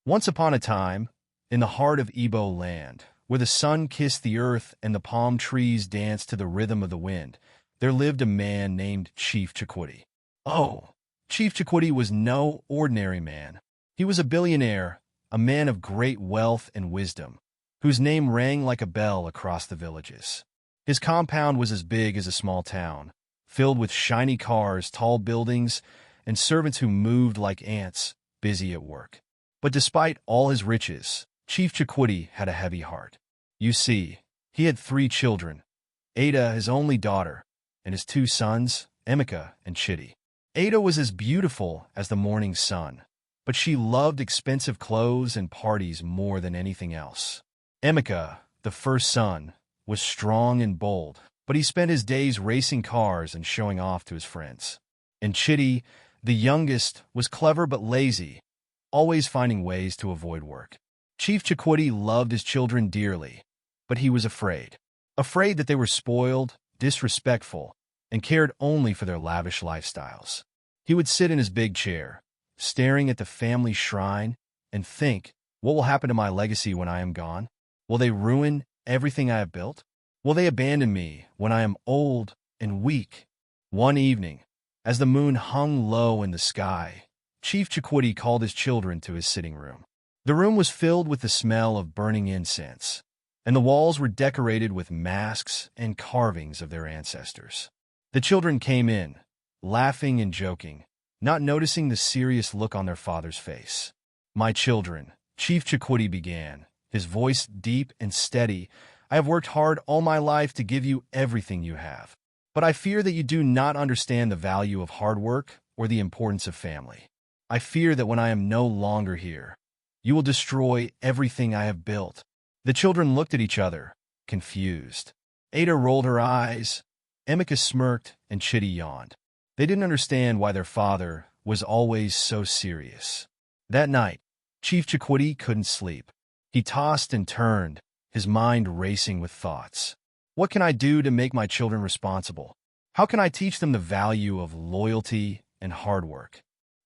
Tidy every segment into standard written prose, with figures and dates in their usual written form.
Once upon a time, in the heart of Igbo land, where the sun kissed the earth and the palm trees danced to the rhythm of the wind, there lived a man named Chief Chukwudi. Oh, Chief Chukwudi was no ordinary man. He was a billionaire, a man of great wealth and wisdom, whose name rang like a bell across the villages. His compound was as big as a small town, filled with shiny cars, tall buildings, and servants who moved like ants, busy at work. But despite all his riches, Chief Chukwudi had a heavy heart. You see, he had 3 children, Ada, his only daughter, and his 2 sons, Emeka and Chidi. Ada was as beautiful as the morning sun, but she loved expensive clothes and parties more than anything else. Emeka, the first son, was strong and bold, but he spent his days racing cars and showing off to his friends. And Chidi, the youngest, was clever but lazy, always finding ways to avoid work. Chief Chukwudi loved his children dearly, but he was afraid. Afraid that they were spoiled, disrespectful, and cared only for their lavish lifestyles. He would sit in his big chair, staring at the family shrine, and think, what will happen to my legacy when I am gone? Will they ruin everything I have built? Will they abandon me when I am old and weak? One evening, as the moon hung low in the sky, Chief Chukwudi called his children to his sitting room. The room was filled with the smell of burning incense, and the walls were decorated with masks and carvings of their ancestors. The children came in, laughing and joking, not noticing the serious look on their father's face. "My children," Chief Chukwudi began, his voice deep and steady, "I have worked hard all my life to give you everything you have. But I fear that you do not understand the value of hard work or the importance of family. I fear that when I am no longer here, you will destroy everything I have built." The children looked at each other, confused. Ada rolled her eyes, Emeka smirked, and Chidi yawned. They didn't understand why their father was always so serious. That night, Chief Chukwudi couldn't sleep. He tossed and turned, his mind racing with thoughts. What can I do to make my children responsible? How can I teach them the value of loyalty and hard work?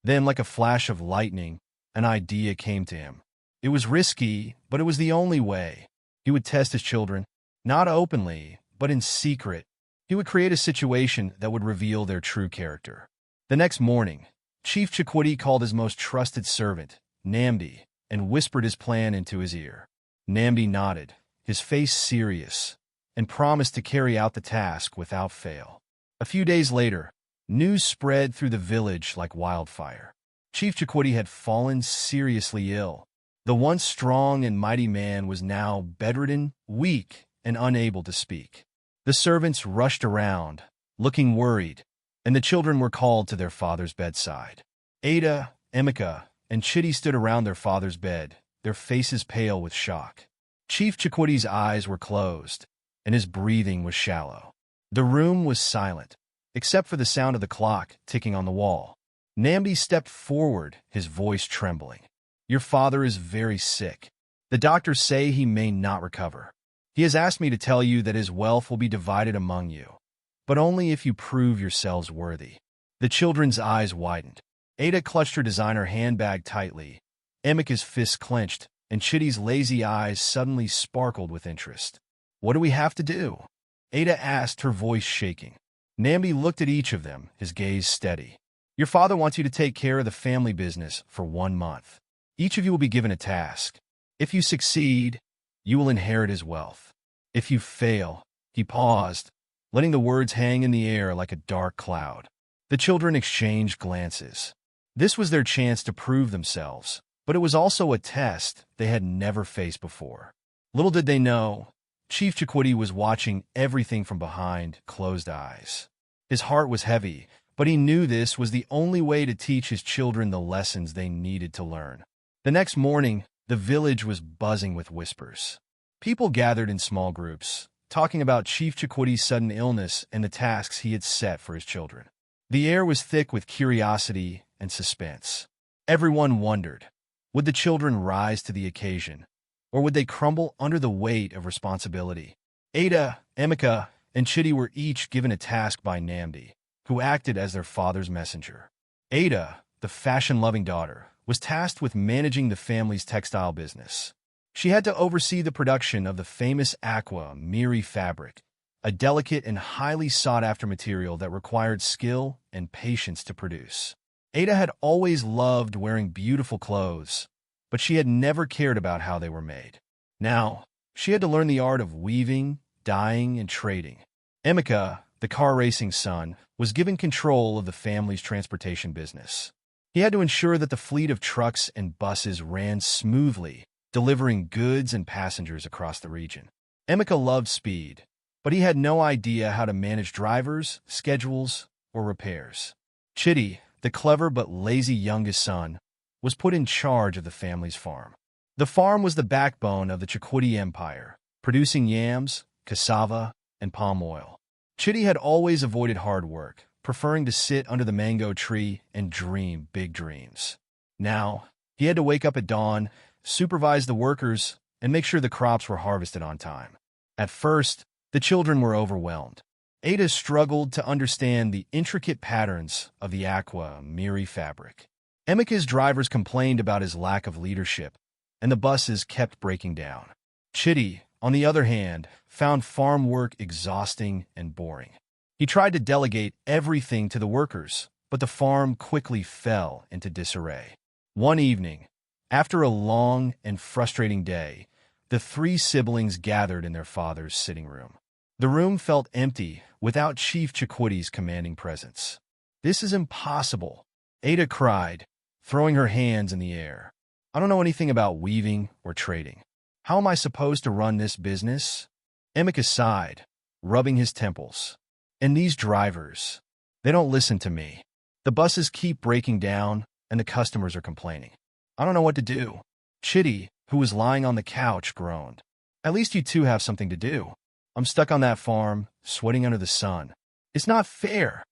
Then, like a flash of lightning, an idea came to him. It was risky, but it was the only way. He would test his children, not openly, but in secret. He would create a situation that would reveal their true character. The next morning, Chief Chukwudi called his most trusted servant, Namdi, and whispered his plan into his ear. Namdi nodded, his face serious, and promised to carry out the task without fail. A few days later, news spread through the village like wildfire. Chief Chukwudi had fallen seriously ill. The once strong and mighty man was now bedridden, weak, and unable to speak. The servants rushed around, looking worried, and the children were called to their father's bedside. Ada, Emeka, and Chidi stood around their father's bed, their faces pale with shock. Chief Chukwudi's eyes were closed, and his breathing was shallow. The room was silent, except for the sound of the clock ticking on the wall. Namdi stepped forward, his voice trembling. "Your father is very sick. The doctors say he may not recover. He has asked me to tell you that his wealth will be divided among you, but only if you prove yourselves worthy." The children's eyes widened. Ada clutched her designer handbag tightly, Emeka's fists clenched, and Chidi's lazy eyes suddenly sparkled with interest. "What do we have to do?" Ada asked, her voice shaking. Namdi looked at each of them, his gaze steady. "Your father wants you to take care of the family business for 1 month. Each of you will be given a task. If you succeed, you will inherit his wealth. If you fail," he paused, letting the words hang in the air like a dark cloud. The children exchanged glances. This was their chance to prove themselves, but it was also a test they had never faced before. Little did they know, Chief Chukwudi was watching everything from behind closed eyes. His heart was heavy, but he knew this was the only way to teach his children the lessons they needed to learn. The next morning, the village was buzzing with whispers. People gathered in small groups, talking about Chief Chukwudi's sudden illness and the tasks he had set for his children. The air was thick with curiosity and suspense. Everyone wondered, would the children rise to the occasion, or would they crumble under the weight of responsibility? Ada, Emeka, and Chidi were each given a task by Namdi, who acted as their father's messenger. Ada, the fashion-loving daughter, was tasked with managing the family's textile business. She had to oversee the production of the famous aqua miri fabric, a delicate and highly sought-after material that required skill and patience to produce. Ada had always loved wearing beautiful clothes, but she had never cared about how they were made. Now, she had to learn the art of weaving, dyeing, and trading. Emeka, the car racing son, was given control of the family's transportation business. He had to ensure that the fleet of trucks and buses ran smoothly, delivering goods and passengers across the region. Emeka loved speed, but he had no idea how to manage drivers, schedules, or repairs. Chidi, the clever but lazy youngest son, was put in charge of the family's farm. The farm was the backbone of the Chukwudi Empire, producing yams, cassava, and palm oil. Chidi had always avoided hard work, preferring to sit under the mango tree and dream big dreams. Now, he had to wake up at dawn, supervise the workers, and make sure the crops were harvested on time. At first, the children were overwhelmed. Ada struggled to understand the intricate patterns of the aqua miri fabric. Emeka's drivers complained about his lack of leadership, and the buses kept breaking down. Chidi, on the other hand, found farm work exhausting and boring. He tried to delegate everything to the workers, but the farm quickly fell into disarray. One evening, after a long and frustrating day, the three siblings gathered in their father's sitting room. The room felt empty without Chief Chukwudi's commanding presence. "This is impossible," Ada cried, throwing her hands in the air. "I don't know anything about weaving or trading. How am I supposed to run this business?" Emeka sighed, rubbing his temples. "And these drivers, they don't listen to me. The buses keep breaking down, and the customers are complaining. I don't know what to do." Chidi, who was lying on the couch, groaned. "At least you two have something to do. I'm stuck on that farm, sweating under the sun. It's not fair."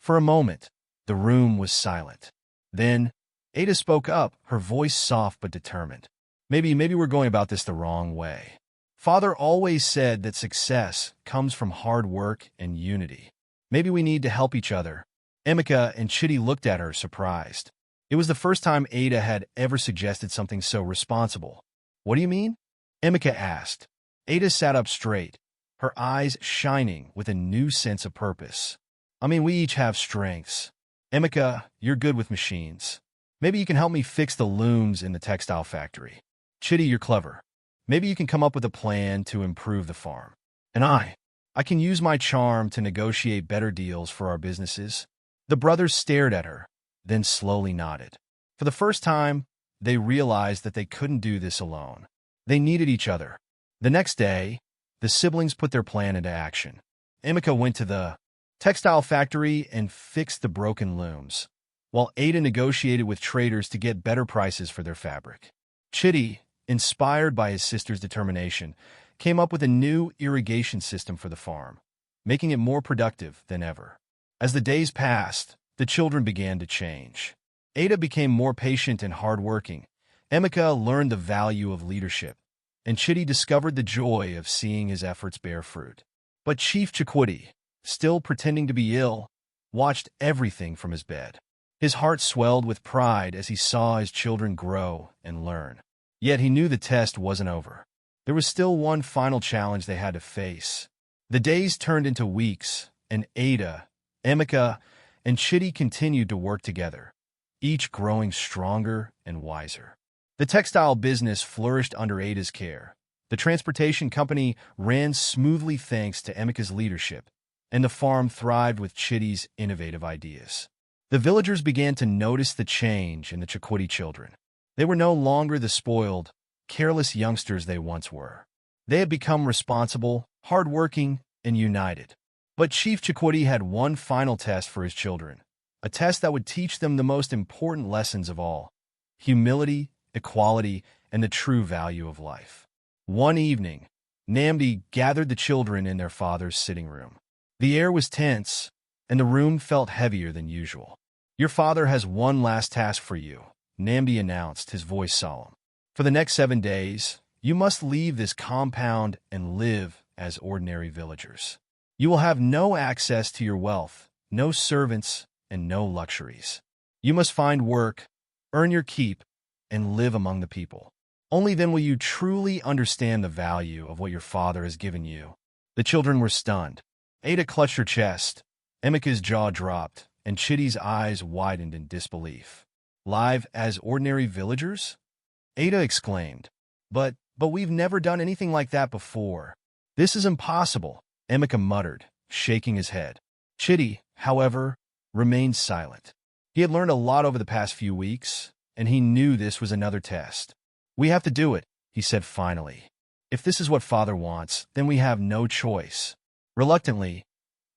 For a moment, the room was silent. Then, Ada spoke up, her voice soft but determined. Maybe we're going about this the wrong way. Father always said that success comes from hard work and unity. Maybe we need to help each other." Emeka and Chidi looked at her, surprised. It was the first time Ada had ever suggested something so responsible. "What do you mean?" Emeka asked. Ada sat up straight, her eyes shining with a new sense of purpose. "I mean, we each have strengths. Emeka, you're good with machines. Maybe you can help me fix the looms in the textile factory. Chidi, you're clever. Maybe you can come up with a plan to improve the farm. And I can use my charm to negotiate better deals for our businesses." The brothers stared at her, then slowly nodded. For the first time, they realized that they couldn't do this alone. They needed each other. The next day, the siblings put their plan into action. Emeka went to the textile factory and fixed the broken looms, while Ada negotiated with traders to get better prices for their fabric. Chidi, inspired by his sister's determination, came up with a new irrigation system for the farm, making it more productive than ever. As the days passed, the children began to change. Ada became more patient and hardworking. Emeka learned the value of leadership, and Chidi discovered the joy of seeing his efforts bear fruit. But Chief Chukwudi, still pretending to be ill, watched everything from his bed. His heart swelled with pride as he saw his children grow and learn. Yet he knew the test wasn't over. There was still one final challenge they had to face. The days turned into weeks, and Ada, Emeka, and Chidi continued to work together, each growing stronger and wiser. The textile business flourished under Ada's care. The transportation company ran smoothly thanks to Emeka's leadership, and the farm thrived with Chidi's innovative ideas. The villagers began to notice the change in the Chukwudi children. They were no longer the spoiled, careless youngsters they once were. They had become responsible, hardworking, and united. But Chief Chukwudi had one final test for his children, a test that would teach them the most important lessons of all: humility, equality, and the true value of life. One evening, Namdi gathered the children in their father's sitting room. The air was tense, and the room felt heavier than usual. "Your father has one last task for you," Namdi announced, his voice solemn. "For the next 7 days, you must leave this compound and live as ordinary villagers. You will have no access to your wealth, no servants, and no luxuries. You must find work, earn your keep, and live among the people. Only then will you truly understand the value of what your father has given you." The children were stunned. Ada clutched her chest, Emeka's jaw dropped, and Chidi's eyes widened in disbelief. "Live as ordinary villagers?" Ada exclaimed. But we've never done anything like that before." "This is impossible," Emeka muttered, shaking his head. Chidi, however, remained silent. He had learned a lot over the past few weeks, and he knew this was another test. "We have to do it," he said finally. "If this is what father wants, then we have no choice." Reluctantly,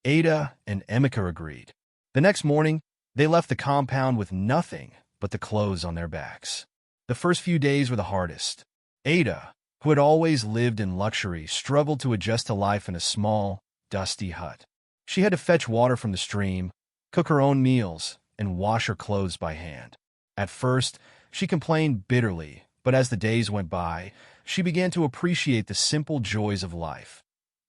Ada and Emeka agreed. The next morning, they left the compound with nothing but the clothes on their backs. The first few days were the hardest. Ada, who had always lived in luxury, struggled to adjust to life in a small, dusty hut. She had to fetch water from the stream, cook her own meals, and wash her clothes by hand. At first, she complained bitterly, but as the days went by, she began to appreciate the simple joys of life.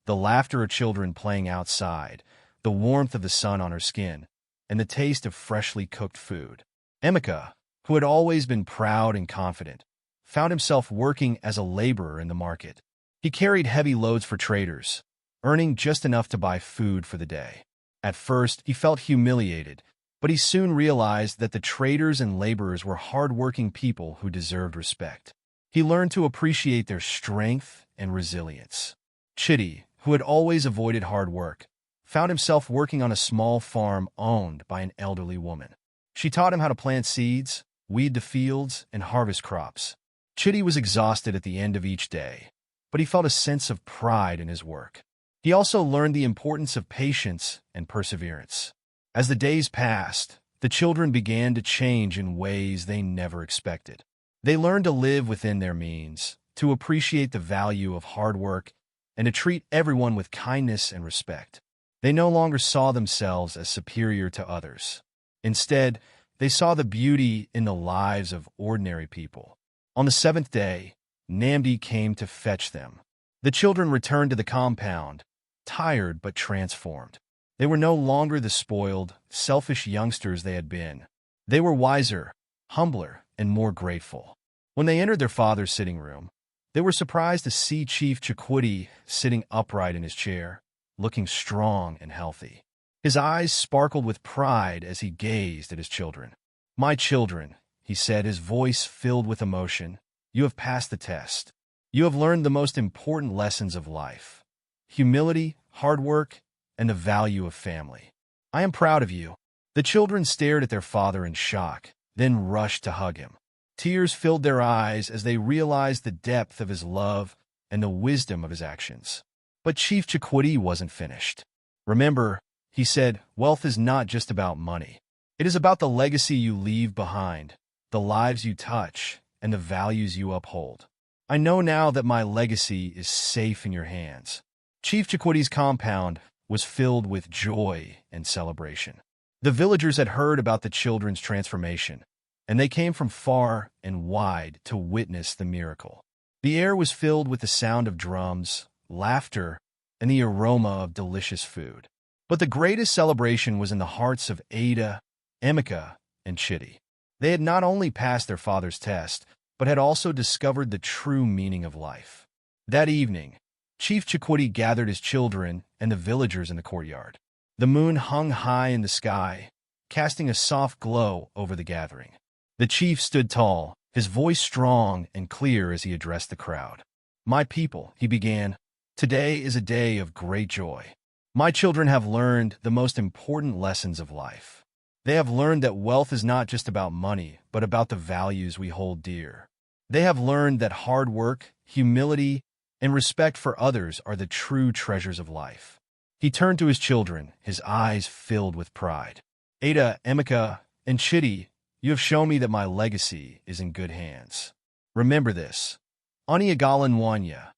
The laughter of children playing outside, the warmth of the sun on her skin, and the taste of freshly cooked food. Emeka, who had always been proud and confident, found himself working as a laborer in the market. He carried heavy loads for traders, earning just enough to buy food for the day. At first, he felt humiliated, but he soon realized that the traders and laborers were hard-working people who deserved respect. He learned to appreciate their strength and resilience. Chidi, who had always avoided hard work, found himself working on a small farm owned by an elderly woman. She taught him how to plant seeds, weed the fields, and harvest crops. Chidi was exhausted at the end of each day, but he felt a sense of pride in his work. He also learned the importance of patience and perseverance. As the days passed, the children began to change in ways they never expected. They learned to live within their means, to appreciate the value of hard work, and to treat everyone with kindness and respect. They no longer saw themselves as superior to others. Instead, they saw the beauty in the lives of ordinary people. On the seventh day, Namdi came to fetch them. The children returned to the compound, tired but transformed. They were no longer the spoiled, selfish youngsters they had been. They were wiser, humbler, and more grateful. When they entered their father's sitting room, they were surprised to see Chief Chukwudi sitting upright in his chair, looking strong and healthy. His eyes sparkled with pride as he gazed at his children. "My children," he said, his voice filled with emotion, "you have passed the test. You have learned the most important lessons of life: humility, hard work, and the value of family. I am proud of you." The children stared at their father in shock, then rushed to hug him. Tears filled their eyes as they realized the depth of his love and the wisdom of his actions. But Chief Chukwudi wasn't finished. "Remember," he said, "wealth is not just about money. It is about the legacy you leave behind, the lives you touch, and the values you uphold. I know now that my legacy is safe in your hands." Chief Chukwudi's compound was filled with joy and celebration. The villagers had heard about the children's transformation, and they came from far and wide to witness the miracle. The air was filled with the sound of drums, laughter, and the aroma of delicious food. But the greatest celebration was in the hearts of Ada, Emeka, and Chidi. They had not only passed their father's test, but had also discovered the true meaning of life. That evening, Chief Chukwudi gathered his children and the villagers in the courtyard. The moon hung high in the sky, casting a soft glow over the gathering. The chief stood tall, his voice strong and clear as he addressed the crowd. "My people," he began, "today is a day of great joy. My children have learned the most important lessons of life. They have learned that wealth is not just about money, but about the values we hold dear. They have learned that hard work, humility, and respect for others are the true treasures of life." He turned to his children, his eyes filled with pride. "Ada, Emeka, and Chidi, you have shown me that my legacy is in good hands. Remember this: Oniagalan Nwanya,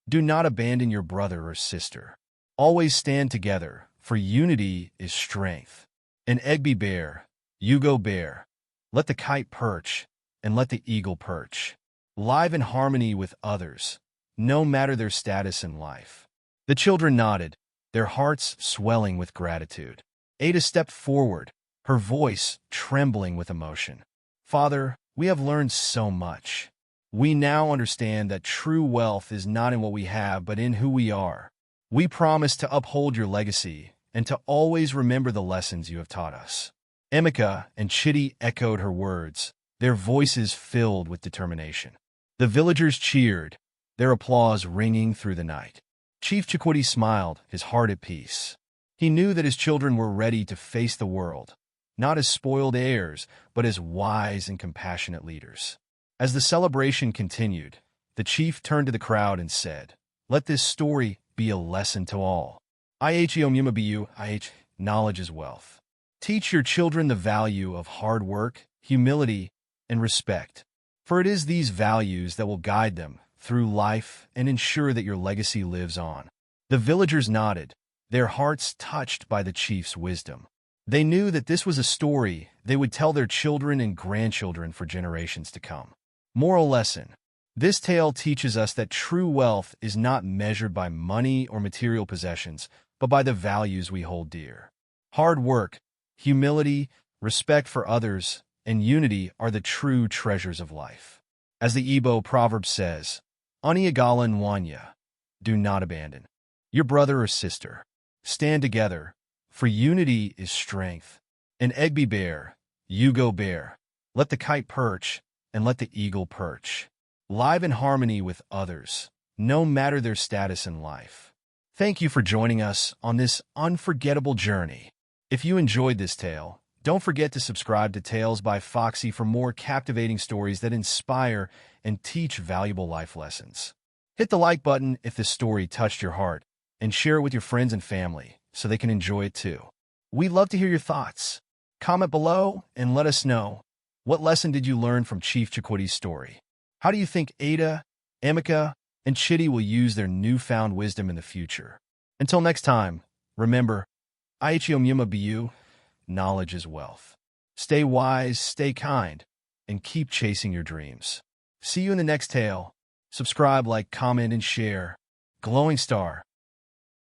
do not abandon your brother or sister. Always stand together, for unity is strength. And Egbe bear, you go bear. Let the kite perch, and let the eagle perch. Live in harmony with others, no matter their status in life." The children nodded, their hearts swelling with gratitude. Ada stepped forward, her voice trembling with emotion. "Father, We have learned so much. We now understand that true wealth is not in what we have, but in who we are. We promise to uphold your legacy and to always remember the lessons you have taught us. Emeka and Chidi echoed her words, their voices filled with determination. The villagers cheered, their applause ringing through the night. Chief Chukwudi smiled, his heart at peace. He knew that his children were ready to face the world, not as spoiled heirs, but as wise and compassionate leaders. As the celebration continued, the chief turned to the crowd and said, "Let this story be a lesson to all. Knowledge is wealth. Teach your children the value of hard work, humility, and respect, for it is these values that will guide them through life and ensure that your legacy lives on." The villagers nodded, their hearts touched by the chief's wisdom. They knew that this was a story they would tell their children and grandchildren for generations to come. Moral lesson. This tale teaches us that true wealth is not measured by money or material possessions, but by the values we hold dear. Hard work, humility, respect for others, and unity are the true treasures of life. As the Igbo proverb says, "Oniagala nwanya," do not abandon your brother or sister. Stand together, for unity is strength. And Egbe bear, you go bear. Let the kite perch, and let the eagle perch. Live in harmony with others, no matter their status in life. Thank you for joining us on this unforgettable journey. If you enjoyed this tale, don't forget to subscribe to Tales by Foxy for more captivating stories that inspire and teach valuable life lessons. Hit the like button if this story touched your heart, and share it with your friends and family so they can enjoy it too. We'd love to hear your thoughts. Comment below and let us know, what lesson did you learn from Chief Chukwudi's story? How do you think Ada, Emeka, and Chidi will use their newfound wisdom in the future? Until next time, remember, knowledge is wealth. Stay wise, stay kind, and keep chasing your dreams. See you in the next tale. Subscribe, like, comment, and share. Glowing star.